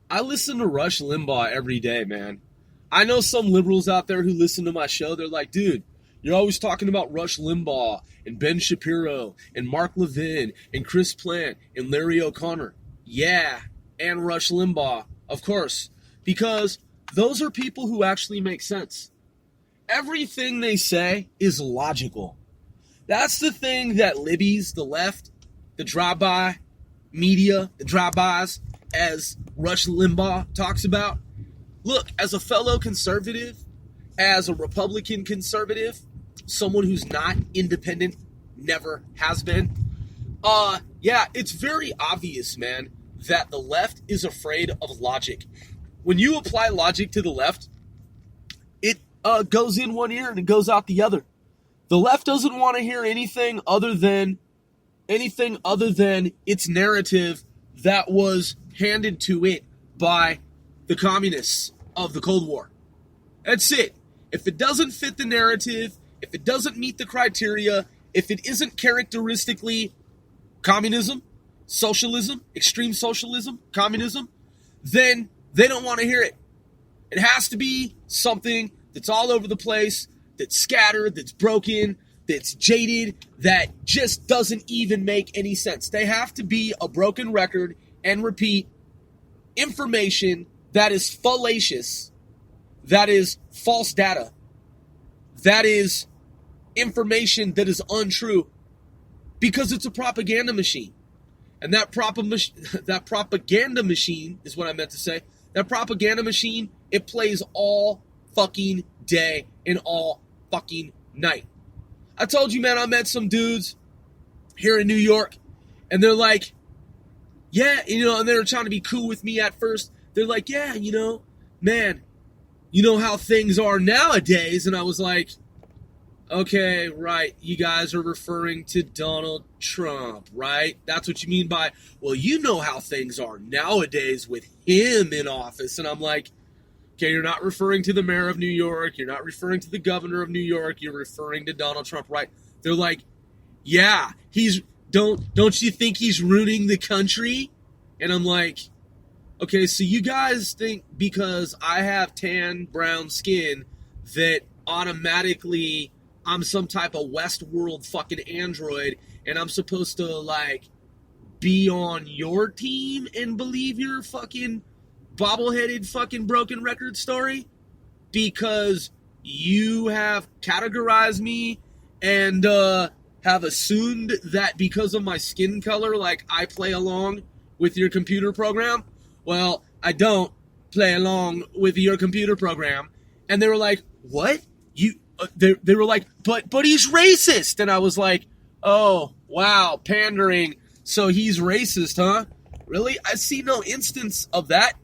I listen to Rush Limbaugh every day, man. I know some liberals out there who listen to my show. They're like, dude, you're always talking about Rush Limbaugh and Ben Shapiro and Mark Levin and Chris Plant and Larry O'Connor. Yeah, and Rush Limbaugh, of course, because those are people who actually make sense. Everything they say is logical. That's the thing that libbies, the left, the drive-by media, the drive-bys, as Rush Limbaugh talks about. Look, as a fellow conservative, as a Republican conservative, someone who's not independent, never has been, it's very obvious, man, that the left is afraid of logic. When you apply logic to the left, it goes in one ear and it goes out the other. The left doesn't want to hear anything other than its narrative that was handed to it by the communists of the Cold War. That's it. If it doesn't fit the narrative, if it doesn't meet the criteria, if it isn't characteristically communism, socialism, extreme socialism, communism, then they don't want to hear it. It has to be something that's all over the place, that's scattered, that's broken, that's jaded, that just doesn't even make any sense. They have to be a broken record and repeat information that is fallacious, that is false data, that is information that is untrue, because it's a propaganda machine. And that propaganda machine is what I meant to say. That propaganda machine, it plays all fucking day and all fucking night. I told you, man, I met some dudes here in New York, and they're like, yeah, and they were trying to be cool with me at first. They're like, yeah, man, you know how things are nowadays. And I was like, okay, right, you guys are referring to Donald Trump, right? That's what you mean by, well, you know how things are nowadays with him in office. And I'm like, okay, you're not referring to the mayor of New York. You're not referring to the governor of New York. You're referring to Donald Trump, right? They're like, yeah, don't you think he's ruining the country? And I'm like, okay, so you guys think because I have tan, brown skin that automatically I'm some type of Westworld fucking android and I'm supposed to, be on your team and believe your fucking bobbleheaded fucking broken record story because you have categorized me and have assumed that because of my skin color, I play along with your computer program. Well, I don't play along with your computer program. And they were like, what? They were like, but he's racist. And I was like, oh, wow, pandering. So he's racist, huh? Really? I see no instance of that.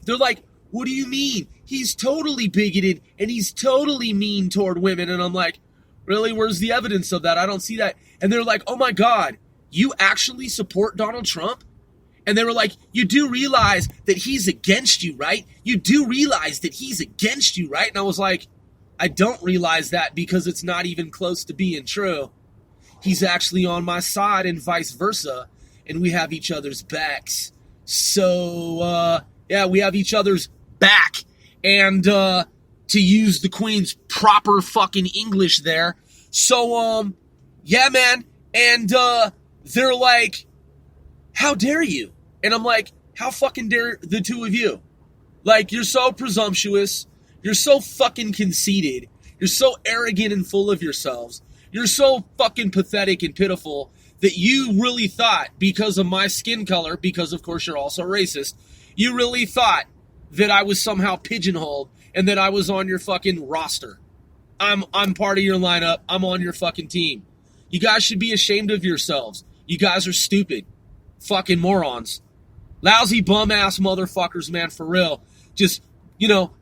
They're like, what do you mean? He's totally bigoted and he's totally mean toward women. And I'm like, really? Where's the evidence of that? I don't see that. And they're like, oh my God, you actually support Donald Trump? And they were like, you do realize that he's against you, right? You do realize that he's against you, right? And I was like, I don't realize that because it's not even close to being true. He's actually on my side and vice versa. And we have each other's backs. So, we have each other's back. And to use the Queen's proper fucking English there. So, yeah, man. And they're like, how dare you? And I'm like, how fucking dare the two of you? You're so presumptuous. You're so fucking conceited. You're so arrogant and full of yourselves. You're so fucking pathetic and pitiful that you really thought, because of my skin color, because of course you're also racist, you really thought that I was somehow pigeonholed and that I was on your fucking roster. I'm part of your lineup. I'm on your fucking team. You guys should be ashamed of yourselves. You guys are stupid. Fucking morons. Lousy bum-ass motherfuckers, man, for real. Just,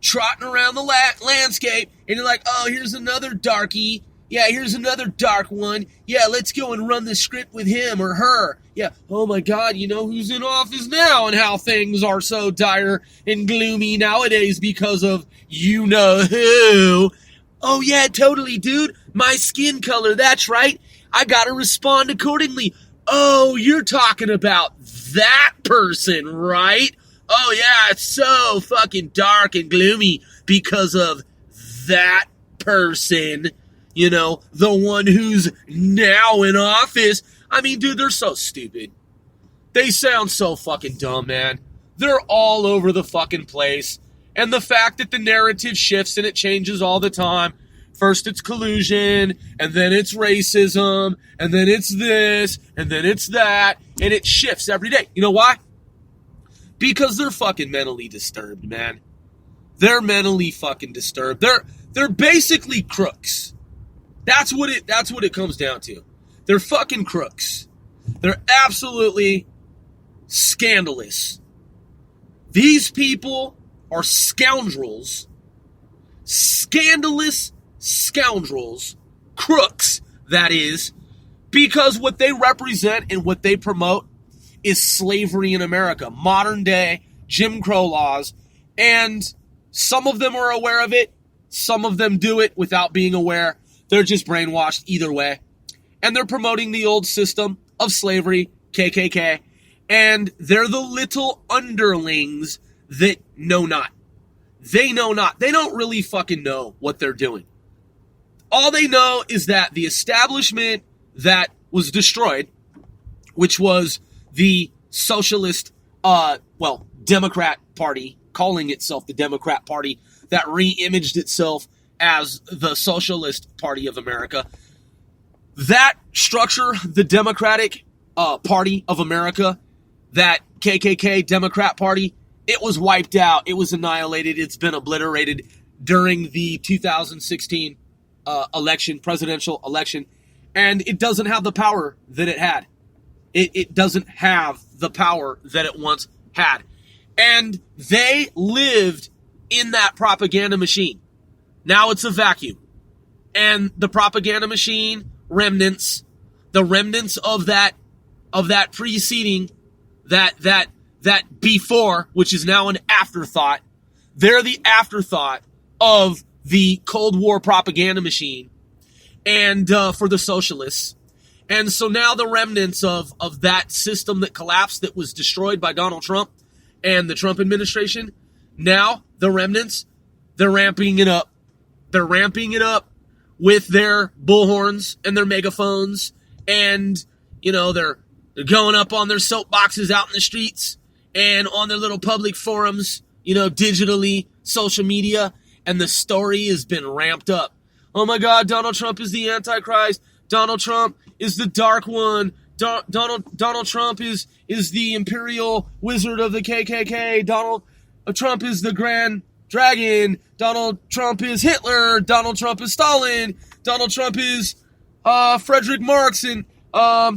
trotting around the landscape, and you're like, oh, here's another darky. Yeah, here's another dark one. Yeah, let's go and run the script with him or her. Yeah, oh my God, you know who's in office now and how things are so dire and gloomy nowadays because of you-know-who. Oh yeah, totally, dude. My skin color, that's right. I gotta respond accordingly. Oh, you're talking about that person, right? Oh yeah, it's so fucking dark and gloomy because of that person, the one who's now in office. I mean, dude, they're so stupid. They sound so fucking dumb, man. They're all over the fucking place. And the fact that the narrative shifts and it changes all the time. First it's collusion, and then it's racism, and then it's this, and then it's that, and it shifts every day. You know why? Because they're fucking mentally disturbed, man. They're mentally fucking disturbed. They're basically crooks. That's what it comes down to. They're fucking crooks. They're absolutely scandalous. These people are scoundrels. Scandalous scoundrels. Crooks, that is. Because what they represent and what they promote is slavery in America. Modern day Jim Crow laws. And some of them are aware of it. Some of them do it without being aware. They're just brainwashed either way. And they're promoting the old system of slavery, KKK. And they're the little underlings that know not. They know not. They don't really fucking know what they're doing. All they know is that the establishment that was destroyed, which was the socialist, Democrat Party, calling itself the Democrat Party, that re-imaged itself as the Socialist Party of America. That structure, the Democratic Party of America, that KKK Democrat Party, it was wiped out. It was annihilated. It's been obliterated during the 2016 presidential election. And it doesn't have the power that it had. It doesn't have the power that it once had. And they lived in that propaganda machine. Now it's a vacuum. And the propaganda machine remnants, the remnants of that preceding, that before, which is now an afterthought, they're the afterthought of the Cold War propaganda machine and for the socialists. And so now the remnants of that system that collapsed, that was destroyed by Donald Trump and the Trump administration, now the remnants, they're ramping it up. They're ramping it up with their bullhorns and their megaphones, and they're going up on their soapboxes out in the streets and on their little public forums, digitally, social media, and the story has been ramped up. Oh my God, Donald Trump is the Antichrist. Donald Trump is the dark one. Donald Trump is the imperial wizard of the KKK. Donald Trump is the Grand Dragon. Donald Trump is Hitler. Donald Trump is Stalin. Donald Trump is Frederick Marx and or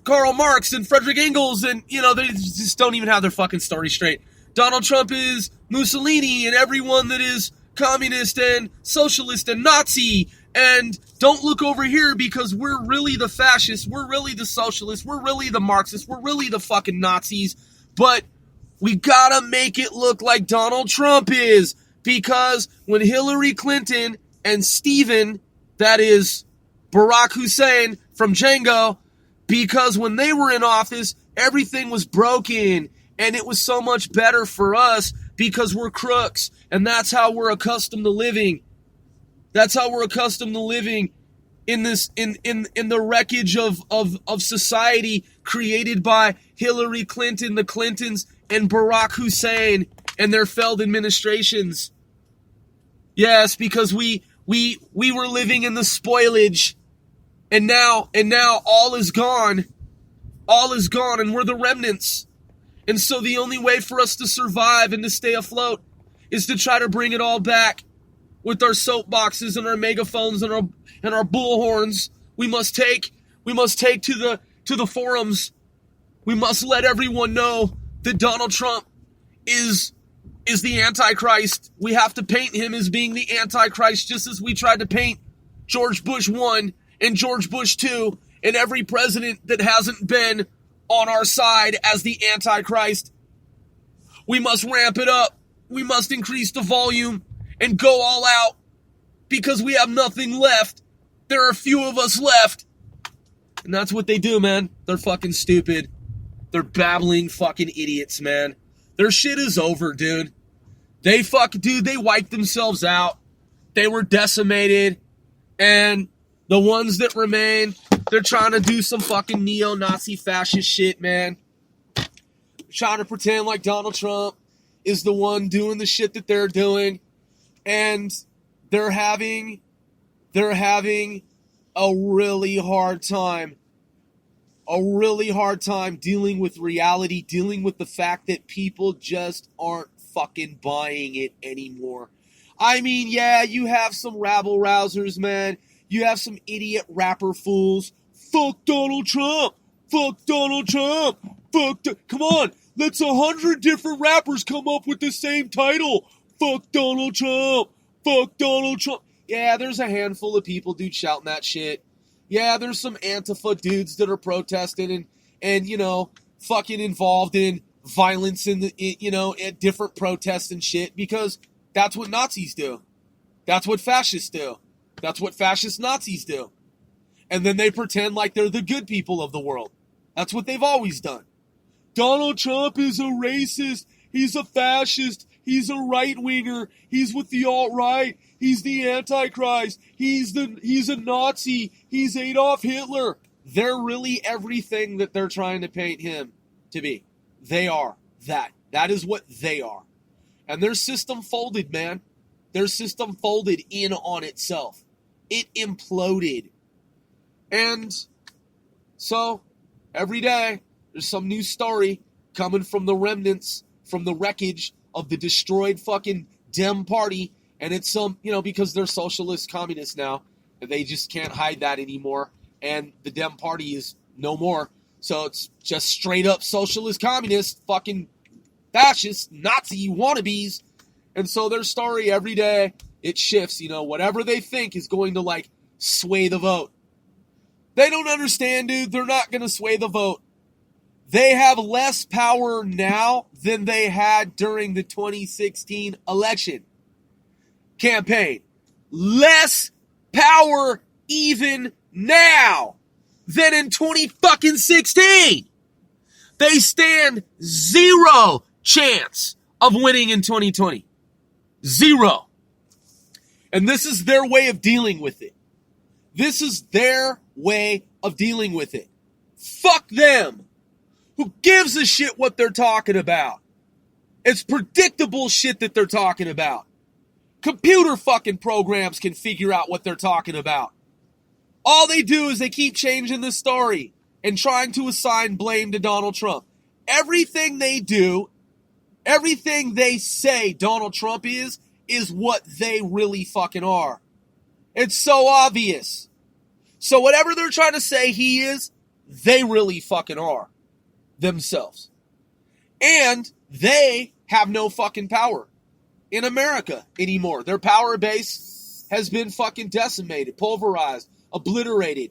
Karl Marx and Frederick Engels, and they just don't even have their fucking story straight. Donald Trump is Mussolini and everyone that is communist and socialist and Nazi. And don't look over here because we're really the fascists, we're really the socialists, we're really the Marxists, we're really the fucking Nazis. But we gotta make it look like Donald Trump is, because when Hillary Clinton and Stephen, that is Barack Hussein from Django, because when they were in office, everything was broken and it was so much better for us because we're crooks, and that's how we're accustomed to living. That's how we're accustomed to living in this in the wreckage of society created by Hillary Clinton, the Clintons, and Barack Hussein and their failed administrations. Yes, because we were living in the spoilage, and now all is gone. All is gone, and we're the remnants. And so the only way for us to survive and to stay afloat is to try to bring it all back with our soapboxes and our megaphones and our bullhorns. We must take to the forums. We must let everyone know that Donald Trump is the Antichrist. We have to paint him as being the Antichrist, just as we tried to paint George Bush 1 and George Bush 2 and every president that hasn't been on our side as the Antichrist. We must ramp it up. We must increase the volume and go all out, because we have nothing left. There are a few of us left. And that's what they do, man. They're fucking stupid. They're babbling fucking idiots, man. Their shit is over, dude. They wiped themselves out. They were decimated. And the ones that remain, they're trying to do some fucking neo-Nazi fascist shit, man. Trying to pretend like Donald Trump is the one doing the shit that they're doing. And they're having a really hard time dealing with reality, dealing with the fact that people just aren't fucking buying it anymore. I mean, yeah, you have some rabble-rousers, man. You have some idiot rapper fools. Fuck Donald Trump. Fuck Donald Trump. Come on, let's 100 different rappers come up with the same title. Fuck Donald Trump. Fuck Donald Trump. Yeah, there's a handful of people, dude, shouting that shit. Yeah, there's some Antifa dudes that are protesting and you know, fucking involved in violence at different protests and shit, because that's what Nazis do. That's what fascists do. That's what fascist Nazis do. And then they pretend like they're the good people of the world. That's what they've always done. Donald Trump is a racist. He's a fascist. He's a right-winger. He's with the alt-right. He's the Antichrist. He's a Nazi. He's Adolf Hitler. They're really everything that they're trying to paint him to be. They are that. That is what they are. And their system folded, man. Their system folded in on itself. It imploded. And so, every day, there's some new story coming from the remnants, from the wreckage of the destroyed fucking Dem party. And it's because they're socialist communists now, and they just can't hide that anymore. And the Dem party is no more. So it's just straight up socialist communist, fucking fascist, Nazi wannabes. And so their story every day, it shifts, whatever they think is going to sway the vote. They don't understand, dude. They're not going to sway the vote. They have less power now than they had during the 2016 election campaign. Less power even now than in 2016. They stand zero chance of winning in 2020. Zero. And this is their way of dealing with it. This is their way of dealing with it. Fuck them. Who gives a shit what they're talking about? It's predictable shit that they're talking about. Computer fucking programs can figure out what they're talking about. All they do is they keep changing the story and trying to assign blame to Donald Trump. Everything they do, everything they say Donald Trump is what they really fucking are. It's so obvious. So whatever they're trying to say he is, they really fucking are themselves. And they have no fucking power in America anymore. Their power base has been fucking decimated, pulverized, obliterated,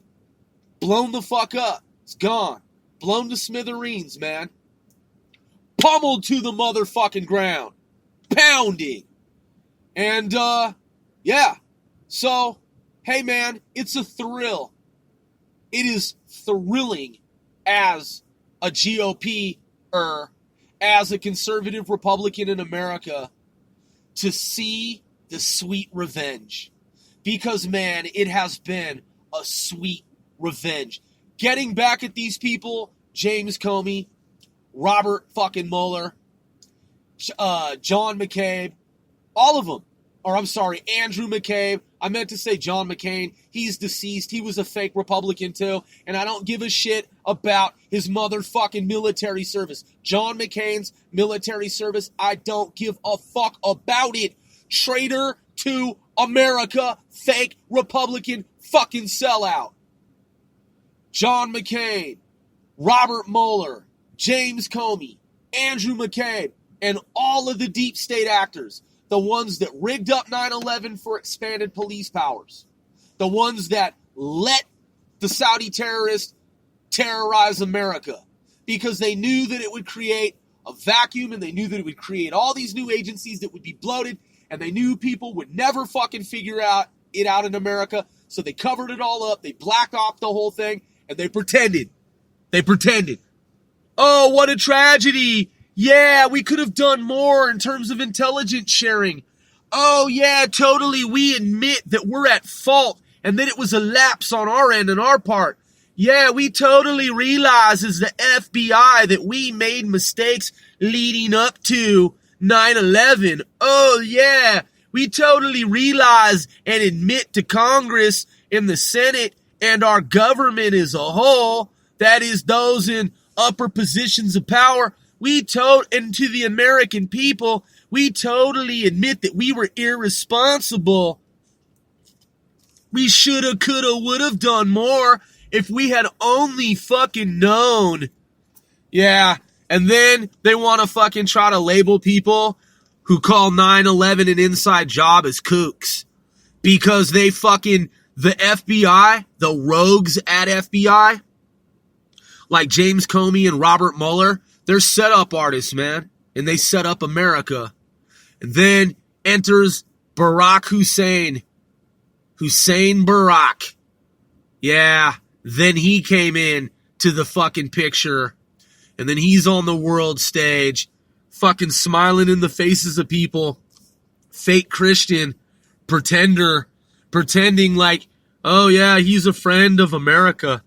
blown the fuck up. It's gone. Blown to smithereens, man. Pummeled to the motherfucking ground. Pounding. And, yeah. So, hey man, it's a thrill. It is thrilling as a GOP-er, as a conservative Republican in America, to see the sweet revenge. Because, man, it has been a sweet revenge. Getting back at these people, James Comey, Robert fucking Mueller, John McCabe, all of them. Or I'm sorry, Andrew McCabe. I meant to say John McCain. He's deceased. He was a fake Republican too. And I don't give a shit about his motherfucking military service. John McCain's military service, I don't give a fuck about it. Traitor to America, fake Republican fucking sellout. John McCain, Robert Mueller, James Comey, Andrew McCabe, and all of the deep state actors. The ones that rigged up 9/11 for expanded police powers. The ones that let the Saudi terrorists terrorize America. Because they knew that it would create a vacuum, and they knew that it would create all these new agencies that would be bloated, and they knew people would never fucking figure it out in America. So they covered it all up, they blacked off the whole thing, and they pretended. They pretended. Oh, what a tragedy. Yeah, we could have done more in terms of intelligence sharing. Oh, yeah, totally. We admit that we're at fault and that it was a lapse on our end and our part. Yeah, we totally realize as the FBI that we made mistakes leading up to 9/11. Oh, yeah, we totally realize and admit to Congress and the Senate and our government as a whole, that is those in upper positions of power, and to the American people, we totally admit that we were irresponsible. We shoulda, coulda, woulda done more if we had only fucking known. Yeah, and then they want to fucking try to label people who call 9/11 an inside job as kooks. Because they fucking, the FBI, the rogues at FBI, like James Comey and Robert Mueller, they're setup artists, man. And they set up America. And then enters Barack Hussein. Hussein Barack. Yeah, then he came in to the fucking picture. And then he's on the world stage, fucking smiling in the faces of people. Fake Christian, pretending like, oh yeah, he's a friend of America.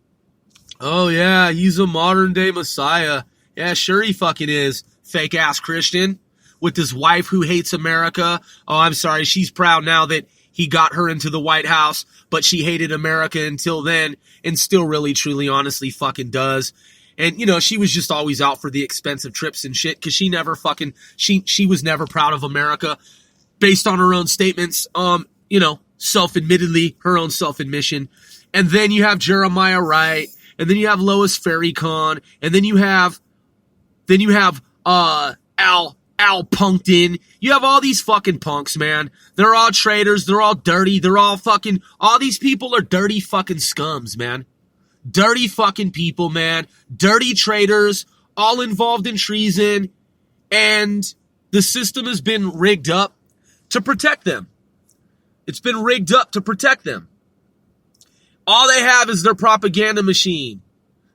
Oh yeah, he's a modern day Messiah. Yeah, sure he fucking is. Fake ass Christian with his wife who hates America. Oh, I'm sorry, she's proud now that he got her into the White House, but she hated America until then and still really, truly, honestly fucking does. And, you know, she was just always out for the expensive trips and shit because she never fucking, she was never proud of America based on her own statements. You know, self-admittedly, her own self-admission. And then you have Jeremiah Wright, and then you have Lois Farrakhan, and then you have Al Punkton. You have all these fucking punks, man. They're all traitors. They're all dirty. They're all fucking, all these people are dirty fucking scums, man. Dirty fucking people, man. Dirty traitors, all involved in treason. And the system has been rigged up to protect them. It's been rigged up to protect them. All they have is their propaganda machine.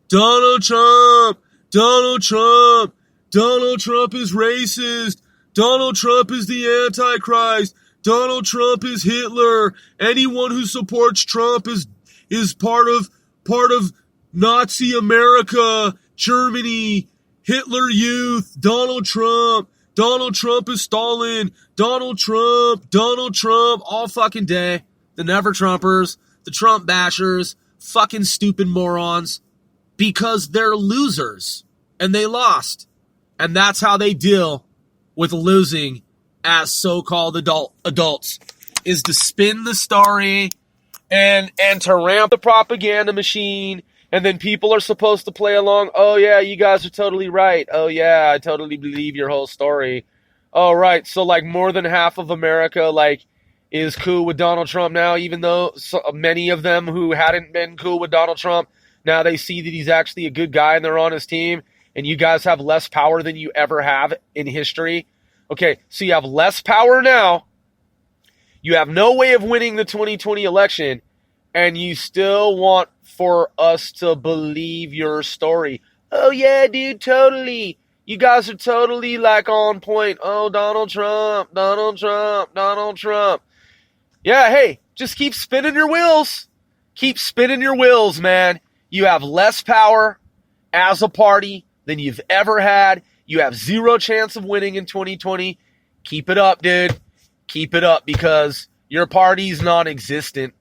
Donald Trump. Donald Trump. Donald Trump is racist. Donald Trump is the Antichrist. Donald Trump is Hitler. Anyone who supports Trump is part of Nazi America, Germany, Hitler Youth, Donald Trump. Donald Trump is Stalin. Donald Trump, all fucking day. The never-Trumpers, the Trump bashers, fucking stupid morons, because they're losers, and they lost. And that's how they deal with losing as so-called adults, is to spin the story and to ramp the propaganda machine, and then people are supposed to play along. Oh, yeah, you guys are totally right. Oh, yeah, I totally believe your whole story. Oh, right, so, like, more than half of America, like, is cool with Donald Trump now, even though many of them who hadn't been cool with Donald Trump, now they see that he's actually a good guy and they're on his team, and you guys have less power than you ever have in history. Okay, so you have less power now. You have no way of winning the 2020 election, and you still want for us to believe your story. Oh, yeah, dude, totally. You guys are totally, like, on point. Oh, Donald Trump, Donald Trump, Donald Trump. Yeah, hey, just keep spinning your wheels. Keep spinning your wheels, man. You have less power as a party than you've ever had. You have zero chance of winning in 2020. Keep it up, dude. Keep it up, because your party's non-existent.